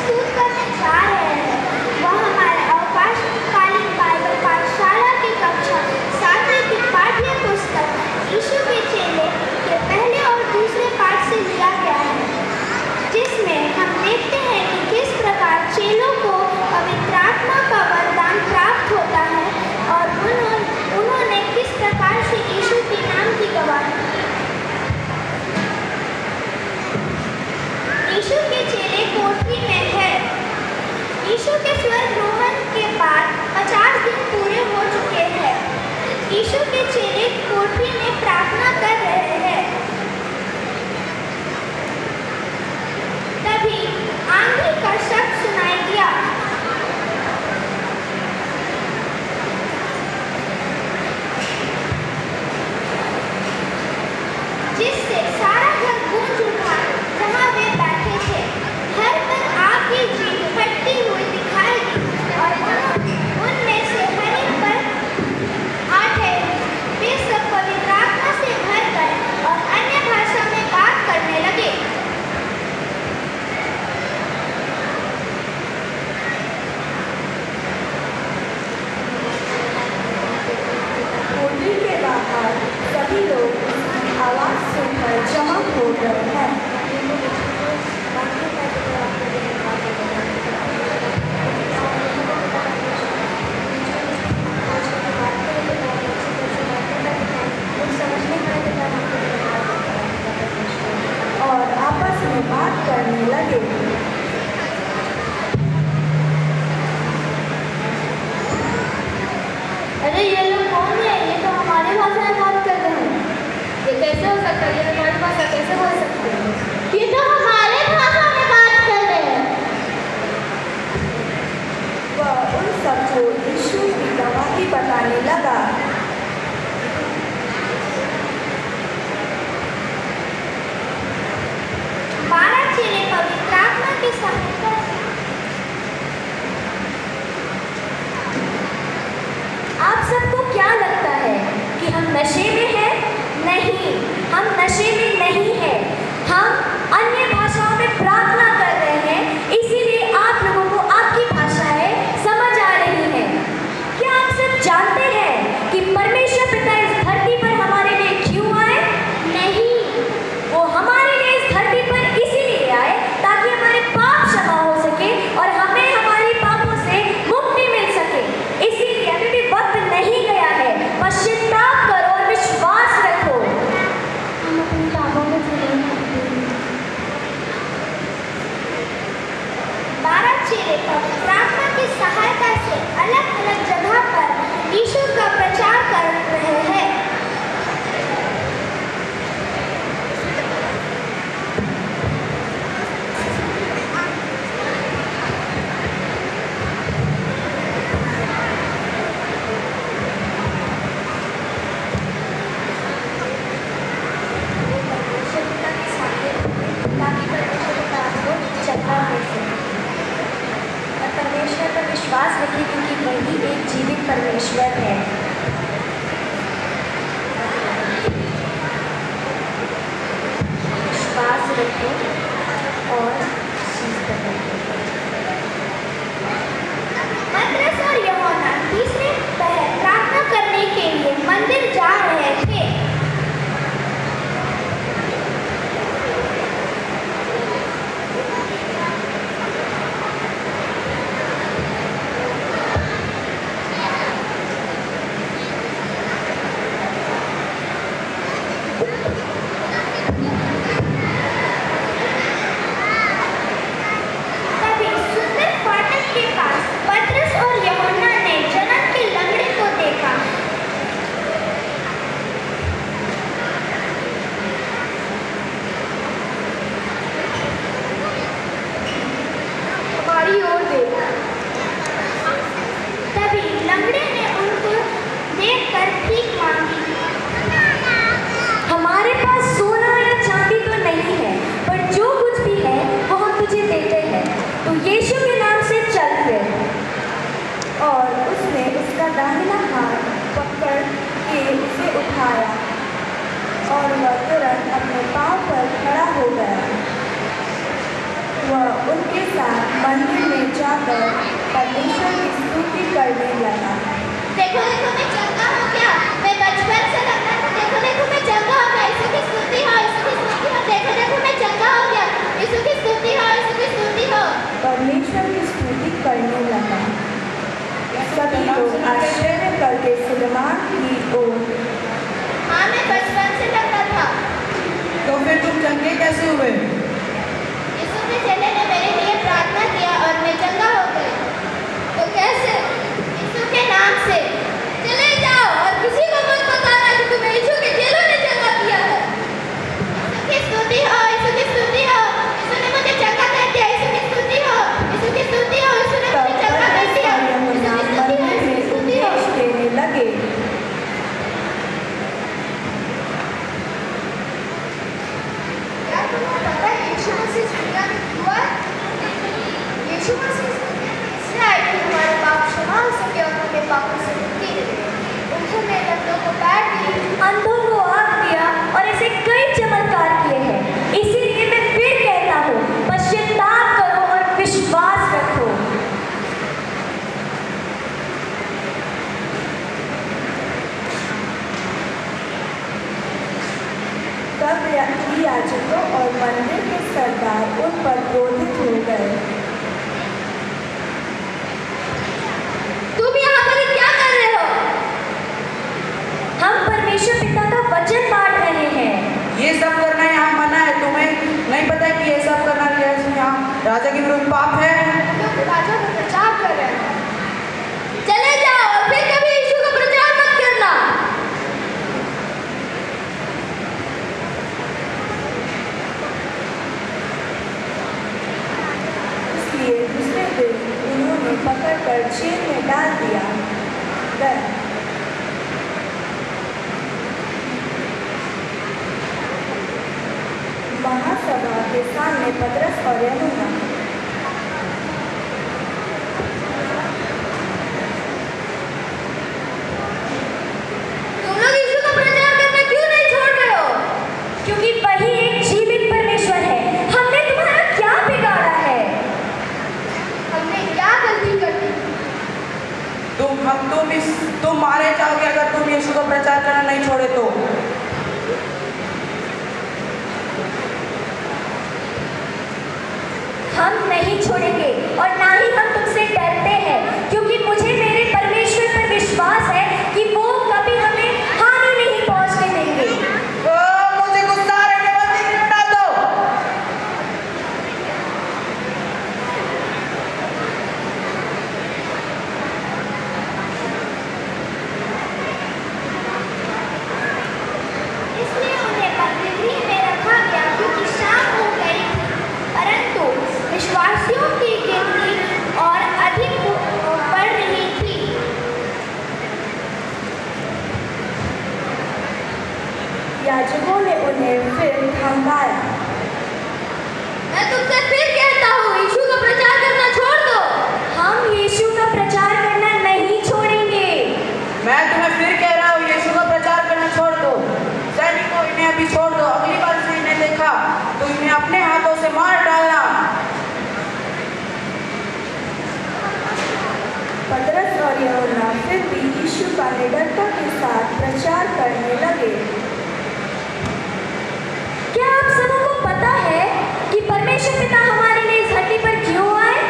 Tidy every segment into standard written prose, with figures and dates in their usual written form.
प्रस्तुत करने जा रहे हैं वह हमारे अवकाशकालीन बाइबल पाठशाला की कक्षा 7वीं की पाठ्य पुस्तक यीशु के चेले के पहले और दूसरे पाठ से लिया गया है, जिसमें हम देखते हैं कि किस प्रकार चेलों को पवित्र आत्मा का वरदान प्राप्त होता है और उन्होंने किस प्रकार से यीशु के नाम की गवाही दी। यीशु के चेले कोठरी में है। यीशु के स्वर्गारोहण के बाद 50 दिन पूरे हो चुके हैं। यीशु के चेले कोठरी में प्रार्थना कर रहे हैं। तभी आंधी का शब्द सुनाई दिया। जिससे सारा घर गूंज उठा जहाँ वे बैठे थे। घर पर आग की चीख फटती हुई दिखाई दी और उनमें से हर एक पर आ ठहरी। वे सब पवित्र आत्मा से भर गए और अन्य भाषा में बात करने लगे। कोठरी के बाहर सभी लोग उसकी आवाज सुनकर जमा हो गए हैं। और आपस में बात करने लगे। अरे ये लोग कौन है? ये तो हमारी भाषा में बात कर रहे हैं। ये कैसे हो सकता है? ये हमारी भाषा कैसे बोल सकते हैं? ये तो हमारे भाषा में बात कर रहे हैं। वह उन सबको यीशु की गवाही बताने लगा। 12 चेले पवित्र आत्मा की सहायता से। आप सबको क्या लगता है कि हम नशे में हैं? नहीं, हम नशे में नहीं हैं। हम अन्य भाषाओं में प्रार्थना कर रहे हैं, इसीलिए आप लोगों को आपकी भाषाएं समझ आ रही हैं। क्या आप सब जानते हैं कि परमेश्वर पिता इस धरती पर हमारे लिए क्यों आए? नहीं, वो हमारे लिए इस धरती पर इसीलिए आए ताकि हमारे पाप क्षमा हो सके और हमें हमारे पापों से मुक्ति मिल सके। इसीलिए अभी भी वक्त नहीं गया है। पश्चाताप करो और विश्वास रखो। हम अपने पापों को छोड़ने 12 चेले पवित्र आत्मा की सहायता से अलग-अलग जगह पर यीशु का प्रचार कर रहे हैं। परमेश्वर पर विश्वास रखिए क्योंकि वही एक जीवित परमेश्वर है। विश्वास रखो और चीज करो। पतरस और यूहन्ना तीसरे पहर प्रार्थना करने के लिए मंदिर जा रहे थे। तभी सुंदर फाटक के पास पतरस और यूहन्ना ने जन्म के लंगड़े को देखा। हमारी ओर देखो। तभी लंगड़े ने उनको देखकर भीख मांगी। हमारे पास सोना या चांदी तो नहीं है, पर जो कुछ भी है वो हम तुझे देते हैं। तो यीशु के नाम से चल फिर। और उसने उसका दाहिना हाथ पकड़ के उसे उठाया और वह तुरंत अपने पांव पर खड़ा हो गया। वह उनके साथ मंदिर में जाकर परमेश्वर की स्तुति करने लगा। देखो देखो मैं चंगा हो गया, मैं बचपन से लगता था। देखो देखो मैं चंगा हो गया, यीशु की स्तुति हो, यीशु की स्तुति हो। देखो देखो मैं चंगा हो गया, यीशु की स्तुति हो, यीशु की स्तुति हो। परमेश्वर की स्तुति करने लगा। सभी लोग आश्चर्य करके सुलेमान की ओर। हाँ मैं बचपन से लगता था। तो फिर तुम चंगे कैसे हुए? यीशु के चेले ने मेरे लिए प्रार्थना किया और मैं चंगा हो गई। तो कैसे? यीशु के नाम से। चले जाओ और किसी को मत बताना कि तुम्हें यीशु के चेलों ने चंगा किया है। यीशु की स्तुति हो, यीशु की स्तुति हो। यीशु ने मुझे चंगा कर दिया, यीशु की स्तुति हो, यीशु की स्तुति हो। यीशु ने मुझे चंगा कर दिया, यीशु की स्तुति हो, यीशु की स्तुति हो। उपदेश देने लगे। क्या तुम्हें पता है यीशु मसीह इस दुनिया में क्यों आए? यीशु मसीह इस दुनिया में इसलिए आए कि हमारे पाप क्षमा हो सके और हमें पापों से मुक्ति मिले। उन्होंने लंगड़ों को पैर दिए, अंधों को आँख दिया और ऐसे कई चमत्कार किए हैं। इसीलिए मैं फिर कहता हूँ, पश्चाताप करो और विश्वास रखो। तब याजकों और मंदिर के सरदार उन पर क्रोधित हो गए। तुम यहाँ पर क्या कर रहे हो? हम परमेश्वर पिता का वचन बांट रहे हैं। ये सब करना यहाँ मना है। तुम्हें नहीं पता कि ये सब करना यहाँ राजा के विरुद्ध पाप है? लोग राजा का प्रचार कर रहे हैं। चले जाओ और फिर कभी यीशु का प्रचार मत करना। इसलिए दूसरे दिन उन्होंने पकड़कर जेल में डाल दिया। महासभा के सामने पतरस और यूहन्ना। तुम लोग यीशु का प्रचार करना क्यों नहीं छोड़ रहे हो? क्योंकि वही एक जीवित परमेश्वर है। हमने तुम्हारा क्या बिगाड़ा है? हमने क्या गलती कर दी? तुम मारे जाओगे अगर तुम यीशु का प्रचार करना नहीं छोड़े तो। हम नहीं छोड़ेंगे और ना ही हम तुमसे डरते हैं, क्योंकि मुझे मेरे परमेश्वर पर विश्वास है कि वो कभी हमें हानि नहीं पहुंचने देंगे। मुझे गुस्सा आ रहा है, बंदी में डाल दो। इसलिए उन्हें बंदीगृह में रखा गया क्योंकि शाम हो गई थी। परंतु विश्वासियों की गिनती और अधिक बढ़ रही थी। याजकों ने उन्हें फिर थमवाया। मैं तुमसे फिर कहता हूँ, यीशु का प्रचार करना छोड़ दो। हम यीशु का प्रचार करना नहीं छोड़ेंगे। मैं तुम्हें फिर कह रहा हूँ, यीशु का प्रचार करना छोड़ दो। सैनिकों, इन्हें अभी छोड़ दो। अगली बार से इन्हें देखा तो इन्हें अपने हाथों से मार डालना। पतरस और यूहन्ना फिर भी यीशु का निडरता के साथ प्रचार करने लगे। क्या आप सबों को पता है कि परमेश्वर पिता हमारे लिए इस धरती पर क्यों आए?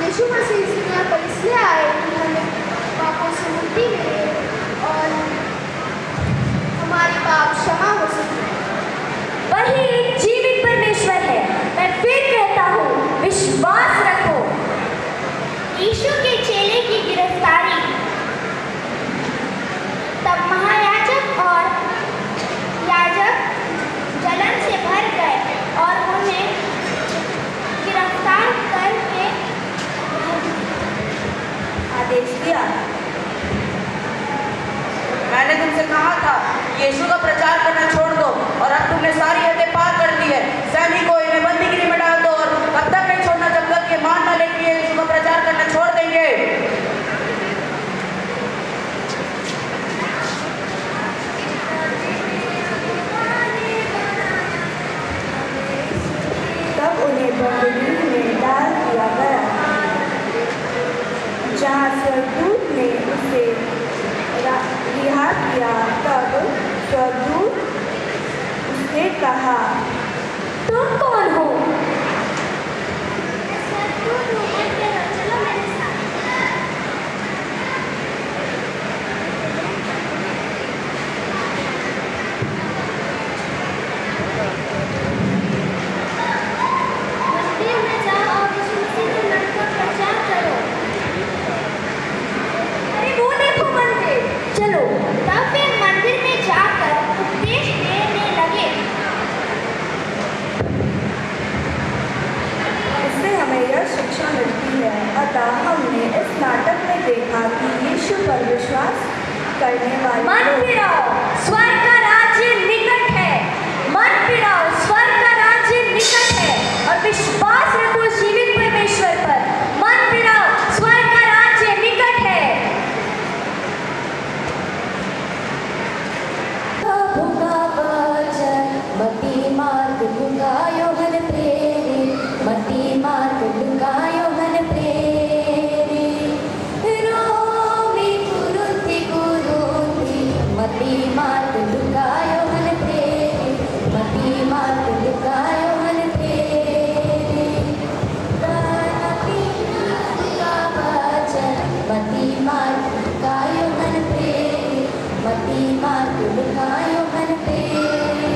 यीशु मसीह इस दुनिया पर इसलिए आए कि हमें पापों से मुक्ति मिले और हमारे पाप क्षमा हो सके। वही एक जीवित परमेश्वर है। मैं फिर कहता हूँ, विश्वास रखो। यीशु के चेले की गिरफ्तारी। तब महायाजक और याजक जलन से भर गए और उन्हें गिरफ्तार करके आदेश दिया। मैंने तुमसे कहा था यीशु का प्रचार करना छोड़ दो, और अब तुमने सारी हदें पार कर दी है। सैनिकों, इन्हें बंदीगृह में डाल दो और तब तक नहीं छोड़ना जब तक ये मान न ले कि ये यीशु का प्रचार करना छोड़ देंगे। स्वर्गदूत ने उसे रिहा किया। तब स्वर्गदूत उससे कहा, तुम कौन हो? चलो मेरे साथ। मंदिर में जाओ और यीशु मसीह के नाम का प्रचार करो। अरे वो देखो मंदिर, चलो। तब वे मंदिर में जाकर उपदेश देने लगे। इससे हमें यह शिक्षा मिलती है। अतः हमने इस नाटक में देखा कि यीशु पर विश्वास करने वाले मन लोग फिराओ, स्वर्ग का राज्य निकट है। मन फिराओ, स्वर्ग का राज्य निकट है। और विश्वास रखो जीवित परमेश्वर पर। मन फिराओ, स्वर्ग का राज्य निकट है। प्रभु का वचन मती मार्ग लुकायो हन प्रेरे, मती मार्ग लुकायो हन प्रेरे। रोमी कुरुति कुरुति मती मार्ग लुकायो हन प्रेरे, मती मार्ग लुकायो हन प्रेरे। मती मार्ग का वचन मती मार्ग लुकायो हन प्रेरे, मती मार्ग लुकायो हन प्रेरे।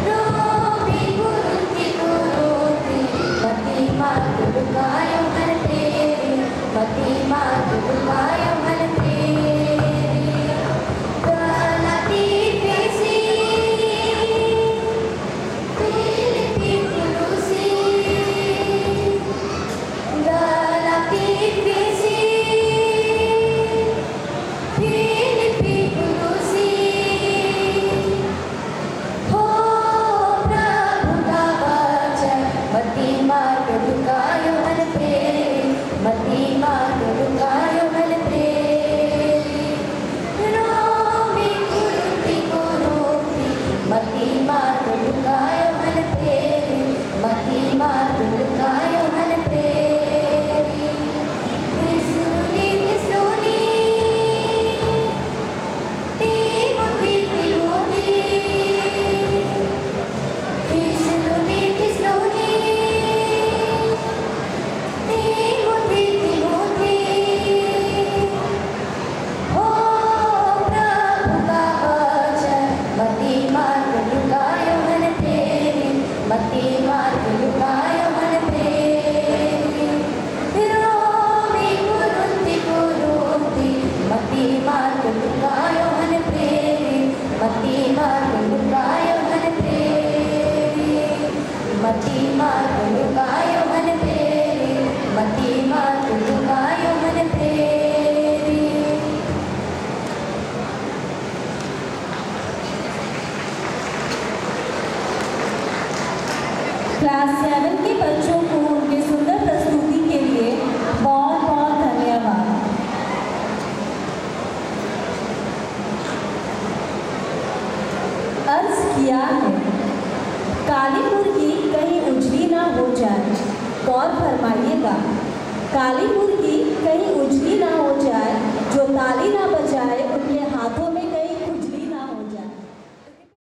रोमी कुरुति कुरुति मती मार्ग लुकायो हन प्रेरे, मती मार्ग लुकायो हन प्रेरे। गलती फेसी फिलिपी कुलुसी, गलती फेसी फिलिपी कुलुसी। हो प्रभु का वचन मती मार्ग लुकायो हन प्रेरे, मती मार्ग लुकायो हन प्रेरे। रोमी कुरुति कुरुति मती मार्ग लुकायो हन प्रेरे, मती मार्ग लुकायो हन प्रेरे। त्रिशूली त्रिशूली तिमोथी तिमोथी, त्रिशूली त्रिशूली तिमोथी तिमोथी। हो प्रभु का वचन मती मार्ग लुकायो हन प्रेरे, मती मार्ग लुकायो हन प्रेरे। रोमी कुरुति कुरुति मती मार्ग लुकायो हन प्रेरे, मती मार्ग लुकायो हन प्रेरे। मती मार्ग लुकायो हन प्रेरे, मती मार्ग लुकायो हन प्रेरे। क्लास 7 के बच्चों को उनके सुंदर प्रस्तुति के लिए बहुत बहुत धन्यवाद। अर्ज किया है, काली मुर्गी कहीं उजली ना हो जाए। गौर फरमाइएगा, काली मुर्गी कहीं उजली ना हो जाए। जो ताली ना बजाए उनके